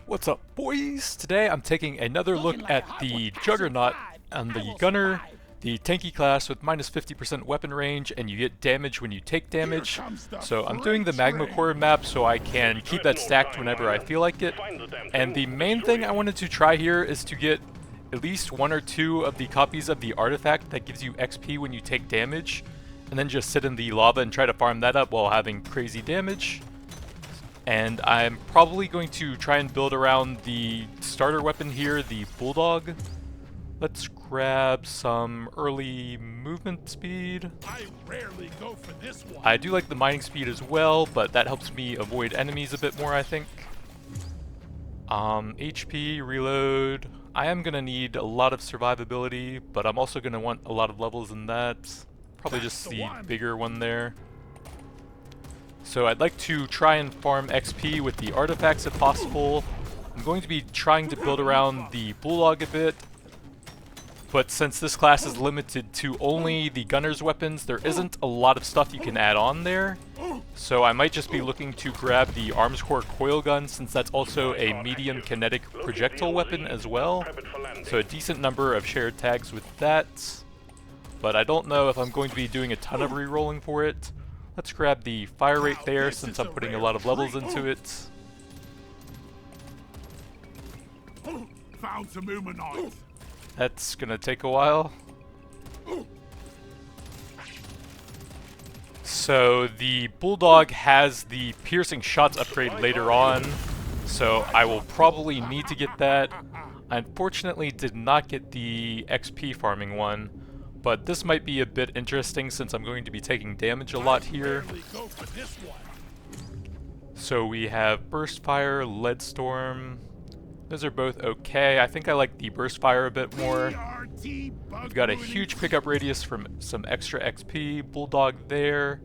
What's up, boys? Today I'm taking another look at the Juggernaut on the Gunner, the tanky class with minus 50% weapon range, and you get damage when you take damage. So I'm doing the Magma core map so I can keep that stacked whenever I feel like it. And the main thing I wanted to try here is to get at least one or two of the copies of the artifact that gives you XP when you take damage, and then just sit in the lava and try to farm that up while having crazy damage. And I'm probably going to try and build around the starter weapon here, the Bulldog. Let's grab some early movement speed. I rarely go for this one. I do like the mining speed as well, but that helps me avoid enemies a bit more, I think. HP, reload. I am going to need a lot of survivability, but I'm also going to want a lot of levels in that. Probably just the bigger one there. So I'd like to try and farm XP with the artifacts if possible. I'm going to be trying to build around the Bulldog a bit, but since this class is limited to only the gunner's weapons, there isn't a lot of stuff you can add on there. So I might just be looking to grab the arms core coil gun, since that's also a medium kinetic projectile weapon as well. So a decent number of shared tags with that. But I don't know if I'm going to be doing a ton of rerolling for it. Let's grab the fire rate there, since I'm putting a lot of levels into it. Found some humanoids. That's gonna take a while. So the Bulldog has the piercing shots upgrade later on, so I will probably need to get that. I unfortunately did not get the XP farming one, but this might be a bit interesting since I'm going to be taking damage a lot here. So we have Burst Fire, Lead Storm. Those are both okay. I think I like the Burst Fire a bit more. We've got a huge pickup radius from some extra XP. Bulldog there.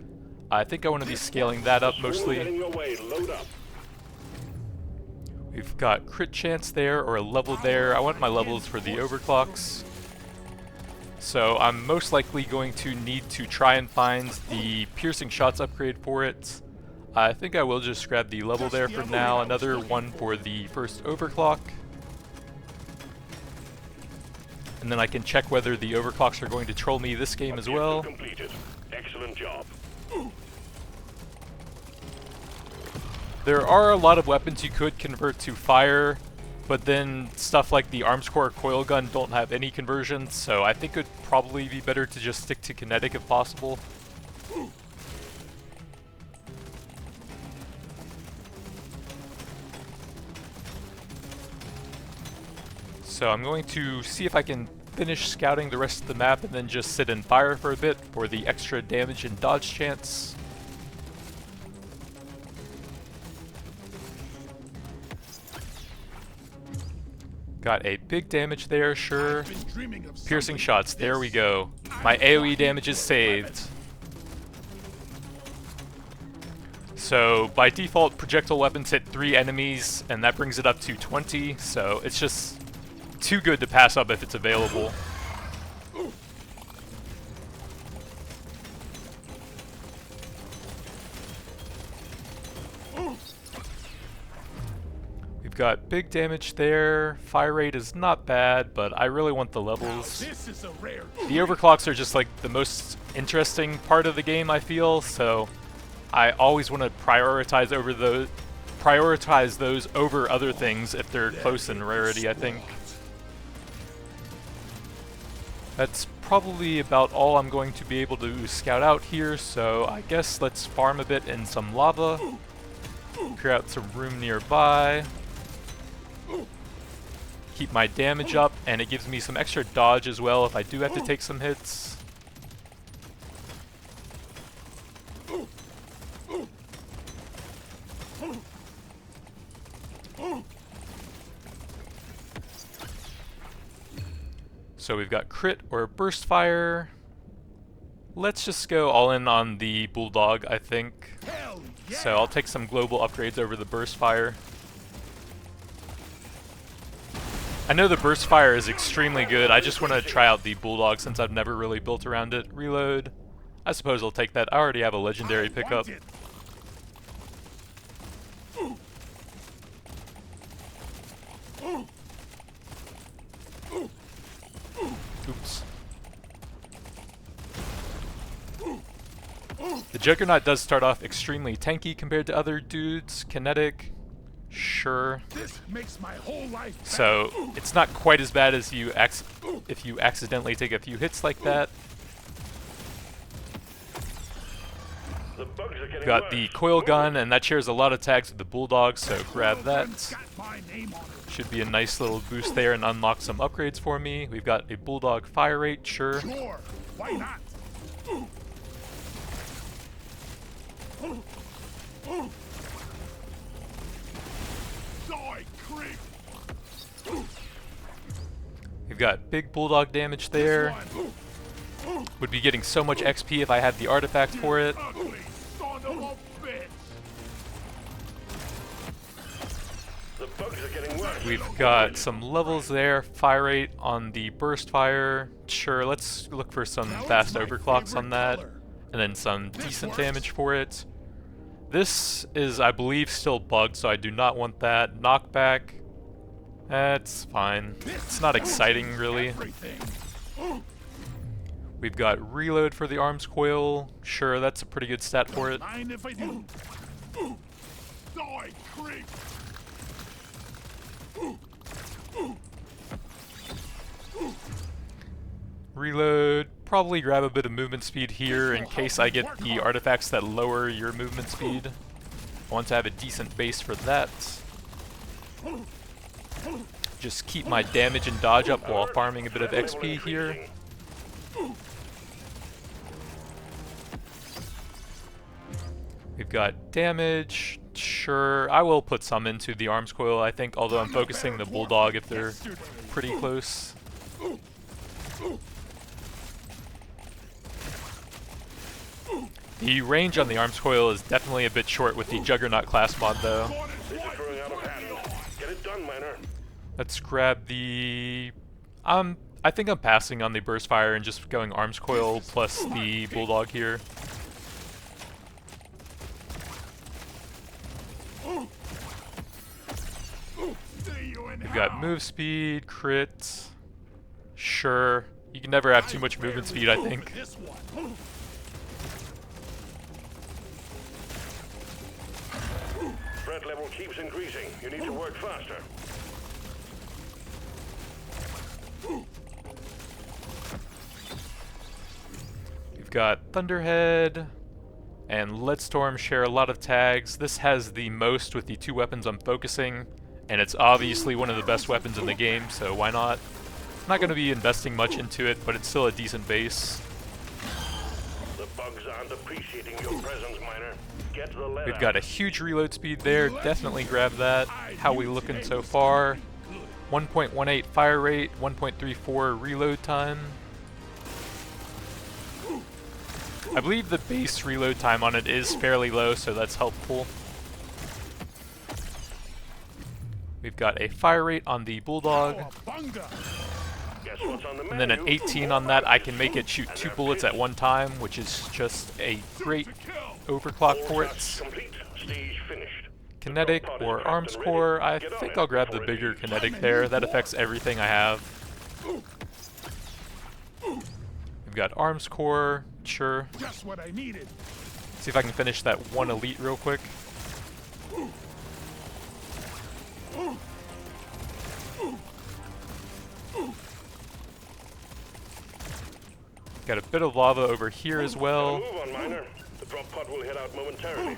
I think I want to be scaling that up mostly. We've got crit chance there, or a level there. I want my levels for the overclocks. So I'm most likely going to need to try and find the piercing shots upgrade for it. I think I will just grab the level there for now. Another one for the first overclock. And then I can check whether the overclocks are going to troll me this game as well. Excellent job. There are a lot of weapons you could convert to fire, but then stuff like the arms core coil gun don't have any conversions, so I think it would probably be better to just stick to kinetic if possible. So I'm going to see if I can finish scouting the rest of the map and then just sit and fire for a bit for the extra damage and dodge chance. Got a big damage there, sure. Piercing shots, there we go. My AoE damage is saved. So by default, projectile weapons hit 3 enemies, and that brings it up to 20, so it's just too good to pass up if it's available. We've got big damage there. Fire rate is not bad, but I really want the levels. The overclocks are just like the most interesting part of the game, I feel, so I always want to prioritize those over other things if they're close in rarity, I think. That's probably about all I'm going to be able to scout out here, so I guess let's farm a bit in some lava. Clear out some room nearby. Keep my damage up, and it gives me some extra dodge as well if I do have to take some hits. So we've got crit or burst fire. Let's just go all in on the Bulldog, I think. So I'll take some global upgrades over the burst fire. I know the burst fire is extremely good. I just want to try out the Bulldog since I've never really built around it. Reload. I suppose I'll take that. I already have a legendary pickup. Oops. The Juggernaut does start off extremely tanky compared to other dudes. Kinetic, sure. This makes my whole life better. So it's not quite as bad as if you accidentally take a few hits like that. The bugs are getting Got worse. the coil gun, and that shares a lot of tags with the bulldog, so grab that. Got my name on it. Should be a nice little boost there and unlock some upgrades for me. We've got a bulldog fire rate, sure. Sure, why not? Die, creep! We've got big bulldog damage there. Would be getting so much XP if I had the artifact for it. Ugly son of a bitch! The bugs are getting worse. We've got some levels there. Fire rate on the burst fire. Sure, let's look for some fast overclocks on that. And then some decent damage for it. This is, I believe, still bugged, so I do not want that. Knockback. That's fine. It's not exciting, really. Everything. We've got reload for the arms coil. Sure, that's a pretty good stat for it. Mind if I do? Die, creep! Reload. Probably grab a bit of movement speed here in case I get the artifacts that lower your movement speed. I want to have a decent base for that. Just keep my damage and dodge up while farming a bit of XP here. We've got damage. Sure, I will put some into the arms coil, I think, although I'm focusing the bulldog if they're pretty close. The range on the arms coil is definitely a bit short with the Juggernaut class mod, though. This is growing out of hand. Get it done, miner. Let's grab the... I think I'm passing on the burst fire and just going arms coil plus the bulldog here. We've got move speed, crit. Sure. You can never have too much movement speed, I think. This one. Threat level keeps increasing. You need to work faster. We've got Thunderhead and Leadstorm share a lot of tags. This has the most with the two weapons I'm focusing, and it's obviously one of the best weapons in the game, so why not? I'm not going to be investing much into it, but it's still a decent base. The bugs aren't appreciating your presence, miner. Get the lead We've out. got a huge reload speed there, definitely grab that. How we looking so far? 1.18 fire rate, 1.34 reload time. I believe the base reload time on it is fairly low, so that's helpful. We've got a fire rate on the Bulldog, Cowabunga! Guess what's on the and then an menu? 18 on that. I can make it shoot 2 bullets at one time, which is just a great overclock for it. Complete. Stage finished. Kinetic or arms core, I think I'll grab the bigger kinetic there. That affects everything I have. We've got arms core, sure. Just what I needed. See if I can finish that one elite real quick. Got a bit of lava over here as well. Move on, miner. The drop pod will head out momentarily.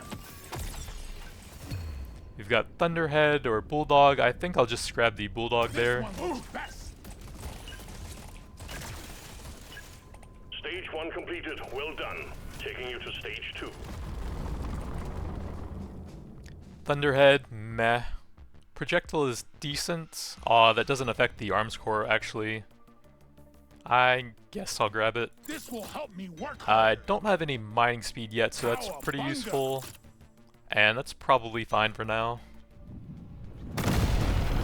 We've got Thunderhead or Bulldog. I think I'll just grab the Bulldog This there. one looks best. Stage 1 completed. Well done. Taking you to stage 2. Thunderhead, meh. Projectile is decent. Aw, that doesn't affect the arms core, actually. I guess I'll grab it. This will help me work I harder. don't have any mining speed yet, so that's pretty useful. And that's probably fine for now.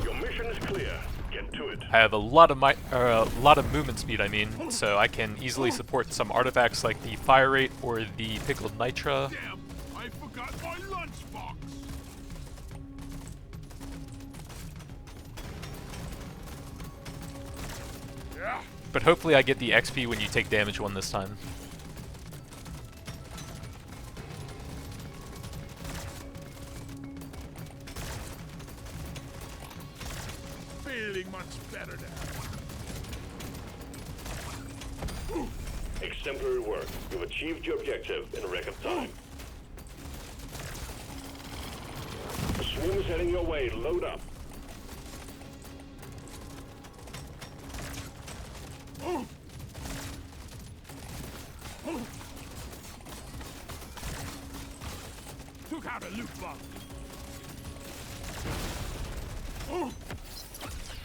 Your mission is clear. Get to it. I have a lot of movement speed, I mean, so I can easily support some artifacts like the fire rate or the pickled nitra. Damn, I forgot my lunchbox. But hopefully I get the XP when you take damage one this time. Feeling much better now. Exemplary work. You've achieved your objective in a record time. The swarm is heading your way. Load up. Took out a loot box. I'm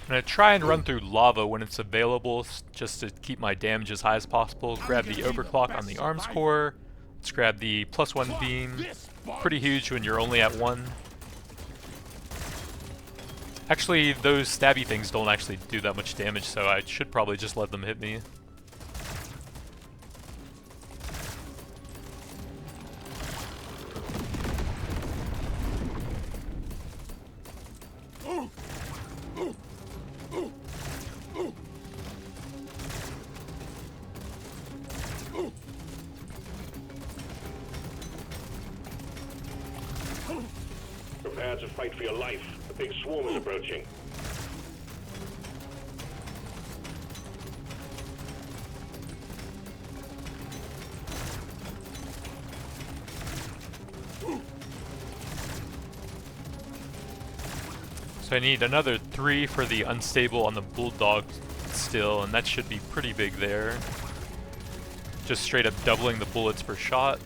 going to try and run through lava when it's available, just to keep my damage as high as possible. Grab the overclock on the arms core. Let's grab the +1 beam. Pretty huge when you're only at 1. Actually, those stabby things don't actually do that much damage, so I should probably just let them hit me. Prepare to fight for your life. The big swarm is approaching. So I need another 3 for the unstable on the bulldog still, and that should be pretty big there. Just straight up doubling the bullets per shot.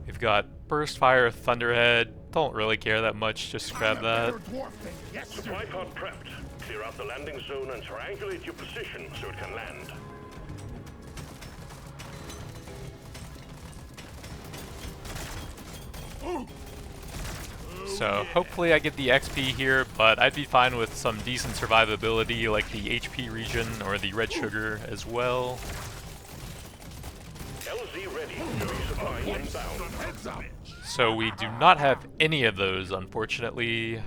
We've got burst fire, thunderhead. Don't really care that much, just grab that. Supply pod prepped. Clear out the landing zone and triangulate your position so it can land. So hopefully I get the XP here, but I'd be fine with some decent survivability like the HP regen or the red sugar as well. LZ ready. Resupply inbound. So we do not have any of those, unfortunately.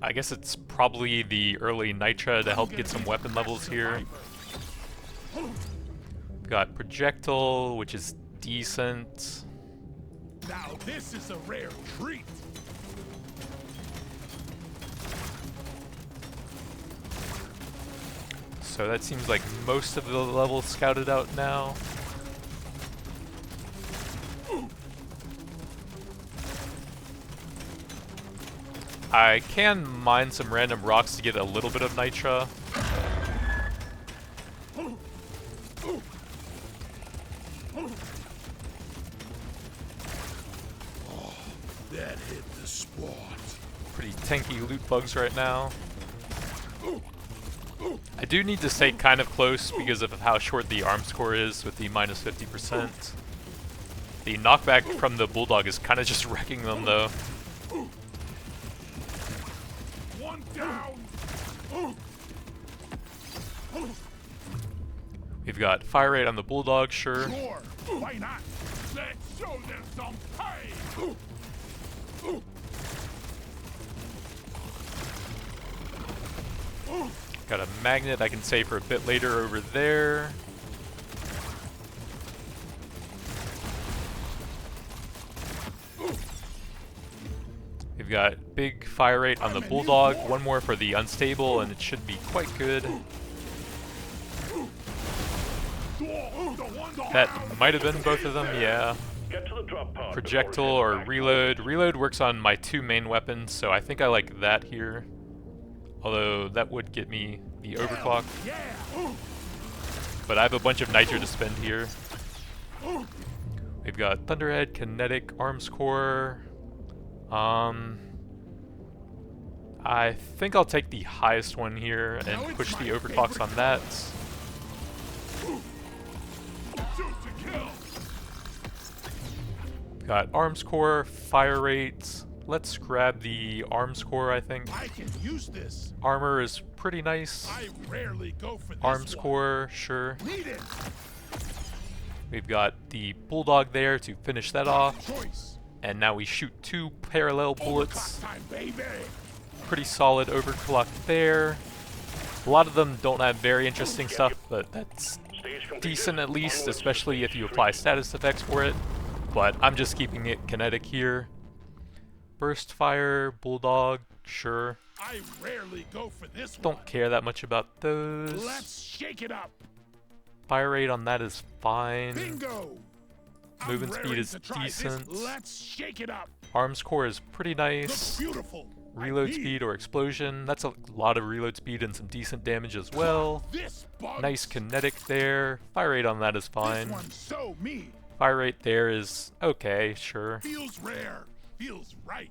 I guess it's probably the early Nitra to help get some weapon levels here. We've got projectile, which is decent. Now this is a rare treat. So that seems like most of the levels scouted out now. I can mine some random rocks to get a little bit of Nitra. That hit the spot. Pretty tanky loot bugs right now. I do need to stay kind of close because of how short the arms core is with the minus 50%. The knockback from the bulldog is kind of just wrecking them though. One down. We've got fire rate on the bulldog, sure. Sure. Why not? Let's show them some pain. Got a magnet I can save for a bit later over there. We've got big fire rate on the bulldog, one more for the unstable, and it should be quite good. That might have been both of them, yeah. Get to the drop pod. Projectile or reload. Reload works on my 2 main weapons, so I think I like that here. Although that would get me the overclock. But I have a bunch of nitro to spend here. We've got Thunderhead, Kinetic, Arms Core. I think I'll take the highest one here and push the overclocks on that. Got Arms Core, Fire Rate. Let's grab the Arms Core, I think. I can use this. Armor is pretty nice. I rarely go for this Arms one. Core, sure. Need it. We've got the Bulldog there to finish that off. Choice. And now we shoot 2 parallel bullets. Overclock time, baby. pretty solid overclock there. A lot of them don't have very interesting stuff, but that's decent at least, especially if you apply status effects for it. But I'm just keeping it kinetic here. Burst fire, bulldog, sure. I rarely go for this Don't one. care that much about those. Let's shake it up. Fire rate on that is fine. Bingo. Movement I'm speed raring is to try this. decent. Let's shake it up. Arms core is pretty Looks nice. beautiful. Reload I need speed or explosion, that's a lot of reload speed and some decent damage as well. this bug. Nice kinetic there. Fire rate on that is This fine. one's so me. Fire rate there is okay, sure. Feels rare. Feels right.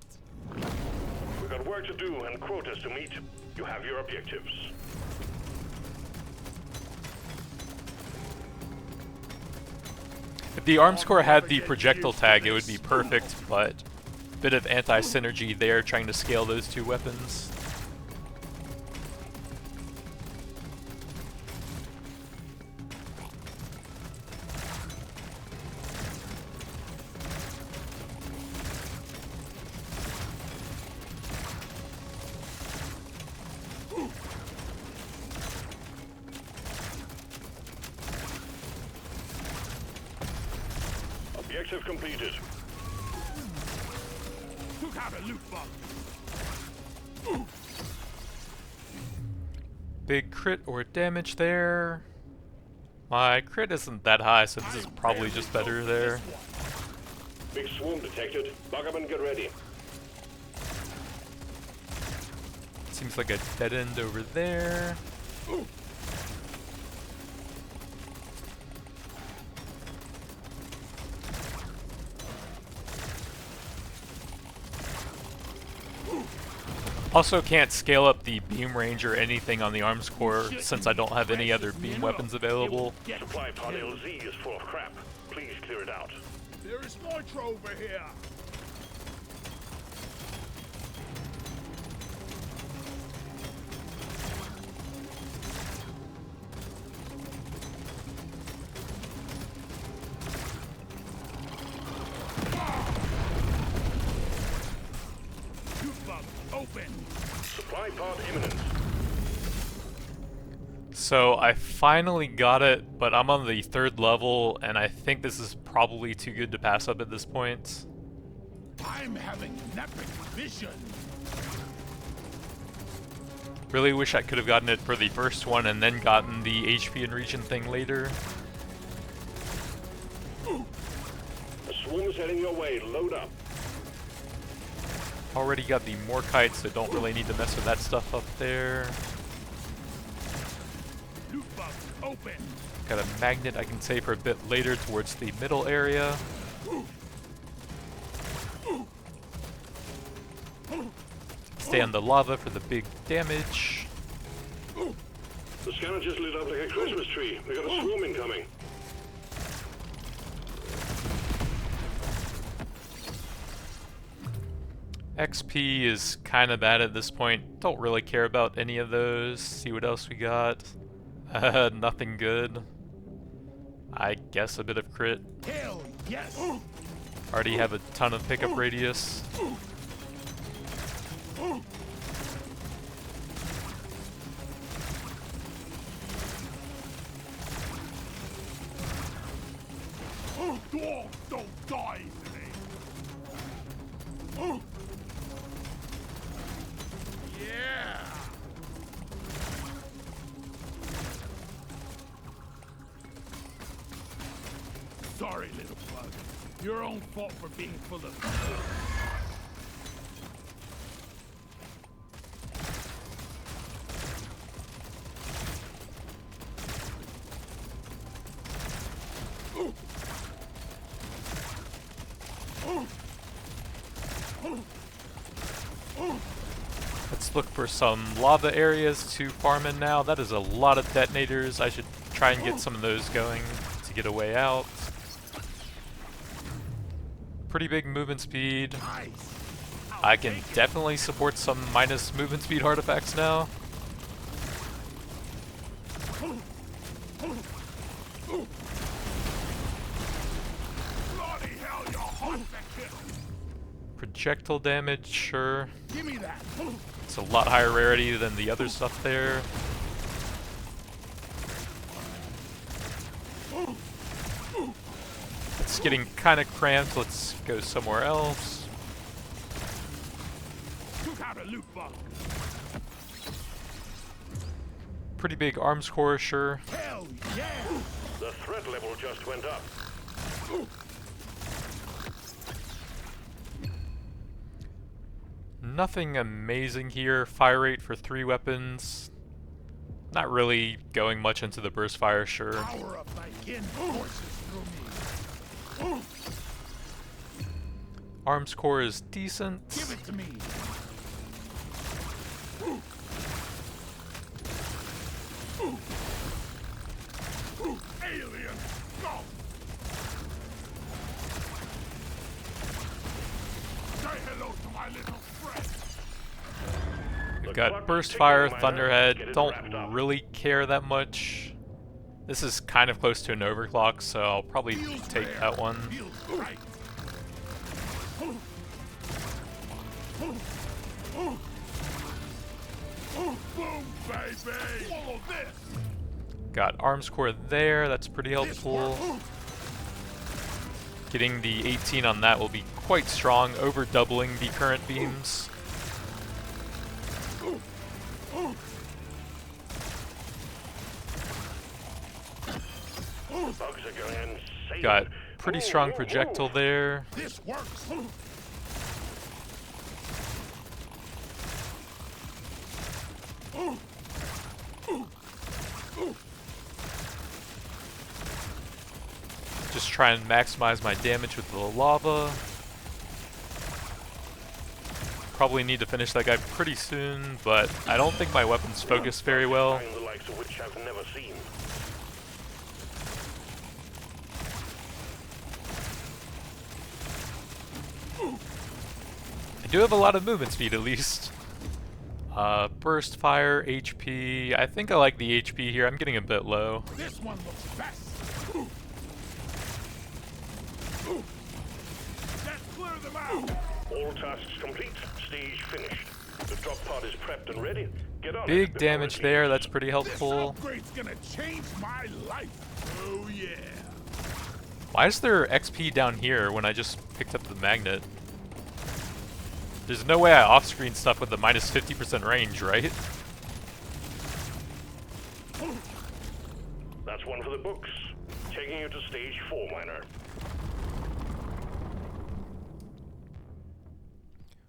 We've got work to do and quotas to meet. You have your objectives. If the arms core had the projectile tag, it would be perfect, but bit of anti-synergy there trying to scale those two weapons. Objective completed. Took out a loot bug. Big crit or damage there. My crit isn't that high, so this is probably just better there. Big swarm detected. Buggerman, get ready. Seems like a dead end over there. Also can't scale up the beam range or anything on the arms core since I don't have any other beam weapons available. Supply pod LZ is full of crap. Please clear it out. There is nitro over here. Loot bug open. Supply pod imminent. So I finally got it, but I'm on the 3rd level, and I think this is probably too good to pass up at this point. I'm having an epic vision. Really wish I could have gotten it for the first one and then gotten the HP and region thing later. A swarm is heading your way. Load up. Already got the Morkite, so don't really need to mess with that stuff up there. Loot bug open. Got a magnet I can save for a bit later towards the middle area. Stay on the lava for the big damage. The scanner just lit up like a Christmas tree. We got a swarm incoming. XP is kind of bad at this point. Don't really care about any of those. See what else we got. Nothing good. I guess a bit of crit. Hell yes. Already have a ton of pickup radius. Dwarf, don't die today. Yeah. Sorry, little bug. Your own fault for being full of. Let's look for some lava areas to farm in now. That is a lot of detonators. I should try and get some of those going to get a way out. Pretty big movement speed. I can definitely support some minus movement speed artifacts now. projectile damage, sure. Give me that. It's a lot higher rarity than the other stuff there. It's getting kind of cramped. Let's go somewhere else. Took out a loot bug. Pretty big arms core, sure. Hell yeah! The threat level just went up. Nothing amazing here. Fire rate for 3 weapons. Not really going much into the burst fire, sure. Power up thy kin forces through me. Arms core is decent. Give it to me. Alien, go! Say hello to my little friend. We've got burst fire, thunderhead. Don't really care that much. This is kind of close to an overclock, so I'll probably take that one. Feels right. Boom, baby! Follow this! Got arms core there, that's pretty helpful. Getting the 18 on that will be quite strong, over doubling the current beams. Bugs are going insane. Got pretty strong projectile there. This works! Just try and maximize my damage with the lava. Probably need to finish that guy pretty soon, but I don't think my weapons focus very well. The likes of which I've never seen. I do have a lot of movement speed, at least. Burst fire, HP. I think I like the HP here. I'm getting a bit low. This one looks best! Let's clear them out! All tasks complete. Stage finished. The drop pod is prepped and ready. Get on Big it before damage it there. leaves. That's pretty This helpful. upgrade's gonna change my life! Oh yeah! Why is there XP down here when I just picked up the magnet? There's no way I off-screen stuff with the minus 50% range, right? That's one for the books. Taking you to stage 4, miner.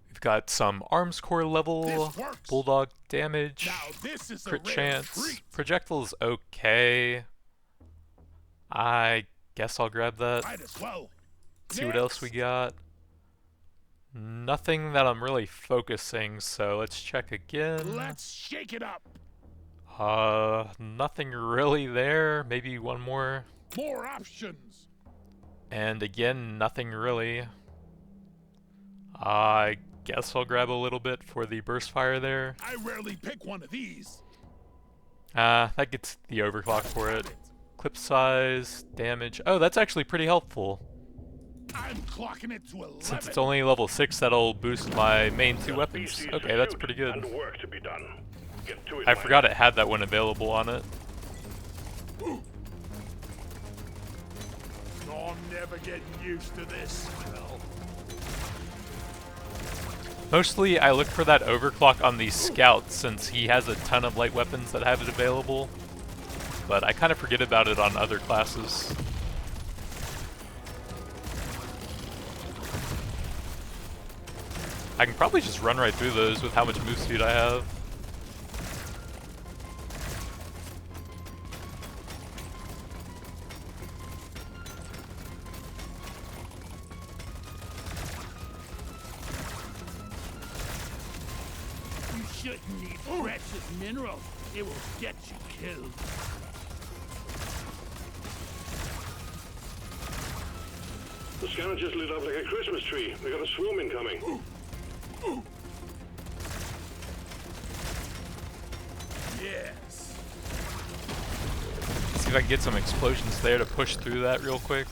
We've got some arms core level, This works. bulldog damage, Now this is a crit rare chance. treat. Projectile's okay. I guess I'll grab that. Might as well. See what else we Next. got. Nothing that I'm really focusing, so let's check again. Let's shake it up. Nothing really there. Maybe one more. More options. And again, nothing really. I guess I'll grab a little bit for the burst fire there. I rarely pick one of these. That gets the overclock for it. Clip size, damage. Oh, that's actually pretty helpful. I'm clocking it to 11. Since it's only level 6, that'll boost my main 2 weapons. Species to Okay, that's shoot pretty good. And work to be done. Get to it, I miner. forgot it had that one available on it. I'm never getting used to this smell. Mostly, I look for that overclock on the scout since he has a ton of light weapons that have it available. But I kind of forget about it on other classes. I can probably just run right through those with how much move speed I have. You shouldn't need precious minerals. It will get you killed. The scanner just lit up like a Christmas tree. We got a swarm incoming. Yes. See if I can get some explosions there to push through that real quick.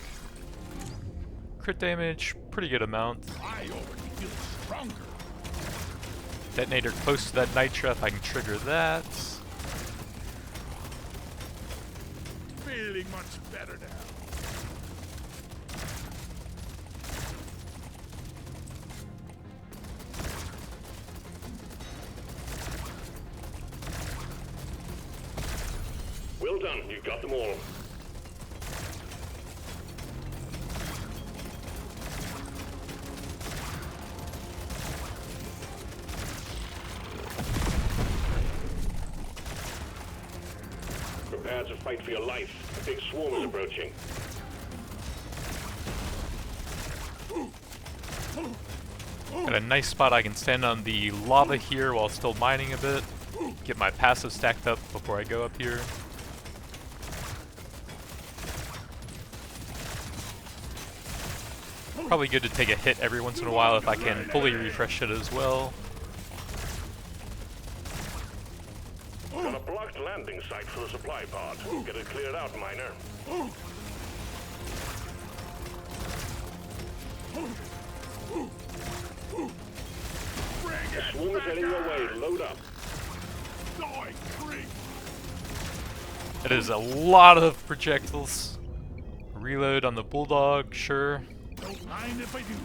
Crit damage, pretty good amount. I already feel detonator close to that nitra if I can trigger that. Feeling much better now. Well done, you got them all. Prepare to fight for your life. A big swarm is approaching. Got a nice spot I can stand on the lava here while still mining a bit. Get my passive stacked up before I go up here. Probably good to take a hit every once in a while if I can fully refresh it as well. Got a blocked landing site for the supply pod. Get it cleared out, miner. The swarm is heading your way. Load up. Die, creep. It is a lot of projectiles. Reload on the bulldog, sure. Don't mind if I do.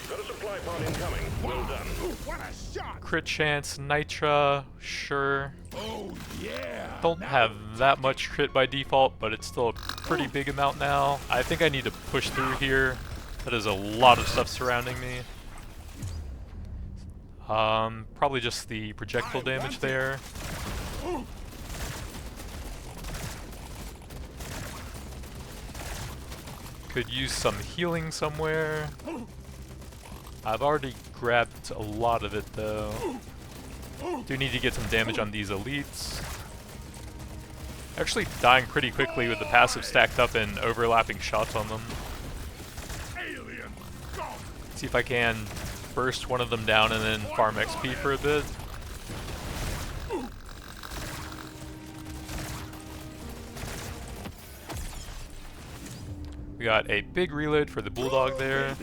Got a supply pod incoming. Well done. What a shot! Crit chance, nitra, sure. Oh yeah! Don't have that much crit by default, but it's still a pretty big amount now. I think I need to push through here. That is a lot of stuff surrounding me. Probably just the projectile damage there. Could use some healing somewhere. I've already grabbed a lot of it though. Do need to get some damage on these elites. Actually dying pretty quickly with the passive stacked up and overlapping shots on them. Alien, go! See if I can burst one of them down and then farm XP for a bit. We got a big reload for the bulldog there.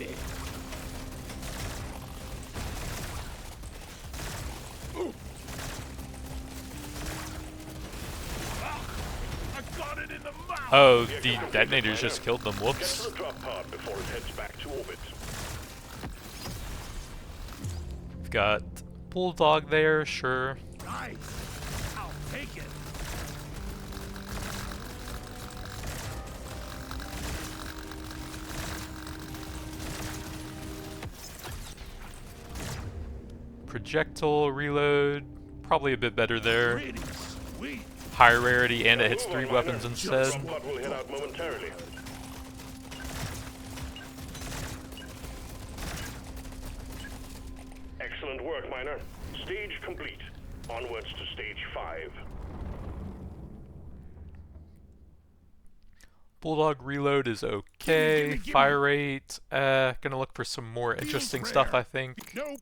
Oh, the detonators just killed them. Whoops. Get to the drop pod before it heads back to orbit. We've got bulldog there, sure. Nice. I'll take it. Projectile reload, probably a bit better there. Pretty sweet. Higher rarity and it hits 3 weapons instead. Drop pod will head out momentarily. Excellent work, miner. Stage complete. Onwards to stage 5. Bulldog reload is okay. Fire rate, gonna look for some more interesting stuff I think. Nope.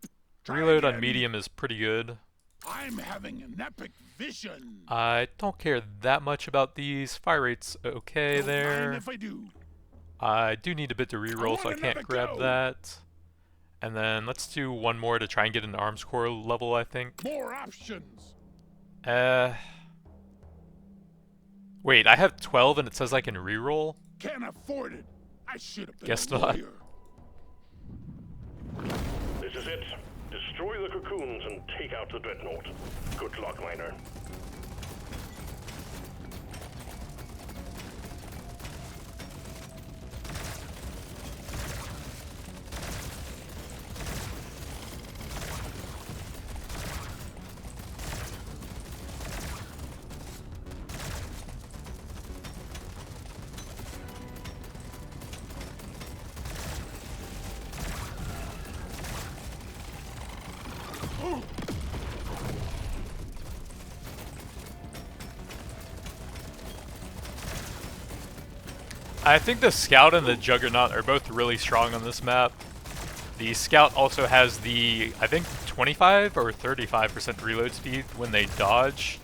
Reload on medium is pretty good. I'm having an epic vision. I don't care that much about these. Fire rate's okay Don't there. mind if I do. I do need a bit to reroll, so I can't grab that. And then let's do one more to try and get an arms core level, I think. More options. Wait, I have 12 and it says I can reroll? Can't afford it. I should have been Guess a not. lawyer. This is it. Destroy the cocoons and take out the Dreadnought. Good luck, miner. I think the Scout and the Juggernaut are both really strong on this map. The Scout also has the, I think, 25 or 35% reload speed when they dodge,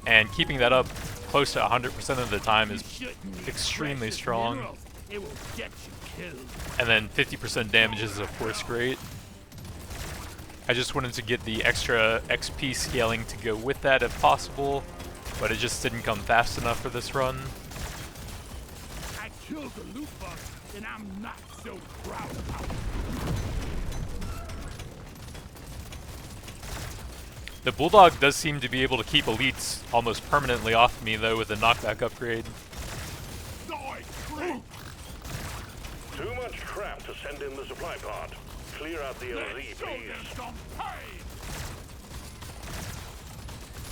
and keeping that up close to 100% of the time is extremely strong. It will get you killed. And then 50% damage is of course great. I just wanted to get the extra XP scaling to go with that if possible, but it just didn't come fast enough for this run. I killed the loot bug, and I'm not so proud about it. The Bulldog does seem to be able to keep elites almost permanently off me though with the knockback upgrade. Die, creep! Too much crap to send in the supply pod. Clear out the LZ, Let's show them please. some pain!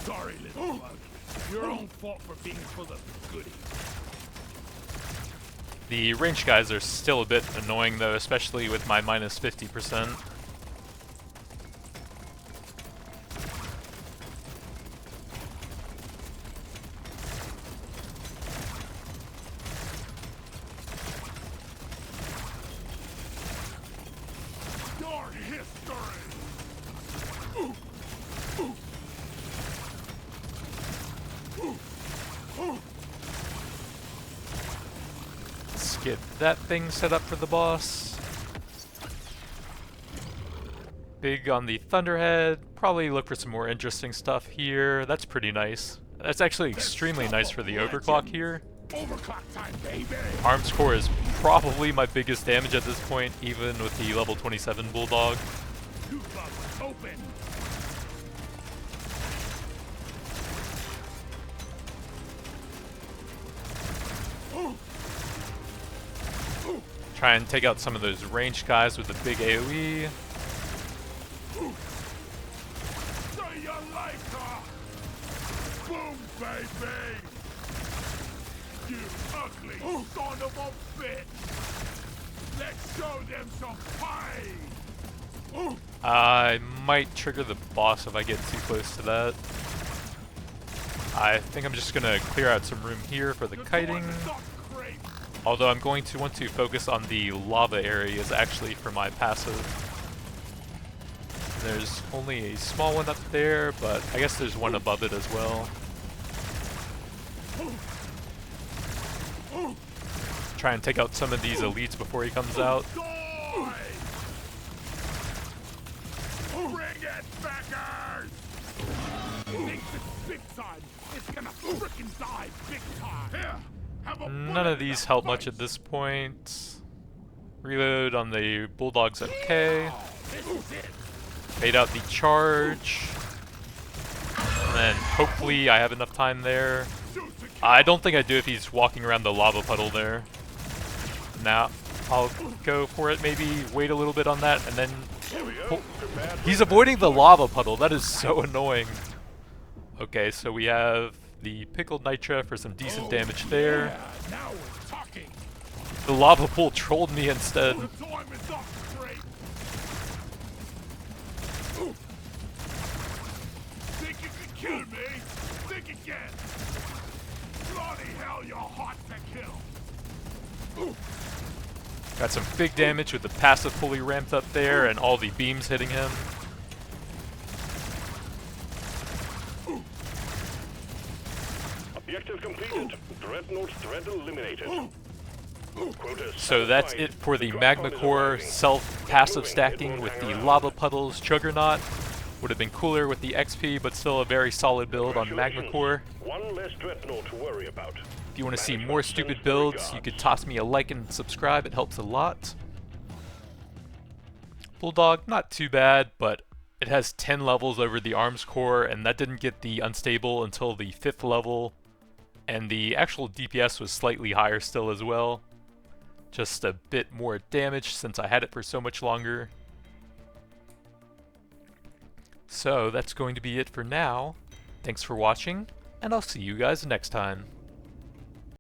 Sorry, little bug. Your own fault for being full of goodies. The range guys are still a bit annoying though, especially with my minus 50%. Your history! Let's get that thing set up for the boss. Big on the Thunderhead. Probably look for some more interesting stuff here. That's pretty nice. That's actually extremely nice for the overclock here. Overclock time, baby! Arms core is probably my biggest damage at this point, even with the level 27 Bulldog. Two bugs open! Try and take out some of those ranged guys with the big AoE. Do you like her? Boom, baby! You ugly son of a bitch! Let's show them some pain! I might trigger the boss if I get too close to that. I think I'm just gonna clear out some room here for the kiting. Although I'm going to want to focus on the lava areas actually for my passive. There's only a small one up there, but I guess there's one above it as well. Try and take out some of these elites before he comes out. Bring it, backers! Think it's big time. It's gonna frickin' die big time. Here, have a None of these help much at this point. Reload on the Bulldog's okay. This is it. Bait out the charge. And then hopefully I have enough time there. I don't think I do if he's walking around the lava puddle there. Now, I'll go for it, maybe wait a little bit on that, and then... He's avoiding the lava puddle, that is so annoying. Okay, so we have the pickled nitra for some decent damage there. Yeah, now we're talking. The lava pool trolled me instead. The time is up, great. Think you can kill me? Think again. Bloody hell, you're hot to kill. Got some big damage with the passive fully ramped up there and all the beams hitting him. Objective completed. Dreadnought threat eliminated. So that's it for the Magma Core self-passive stacking with the lava puddles Juggernaut. Would have been cooler with the XP, but still a very solid build on Magma Core. One less Dreadnought to worry about. If you want to see more stupid builds, you could toss me a like and subscribe, it helps a lot. Bulldog, not too bad, but it has 10 levels over the arms core, and that didn't get the unstable until the 5th level. And the actual DPS was slightly higher still as well. Just a bit more damage since I had it for so much longer. So that's going to be it for now. Thanks for watching, and I'll see you guys next time.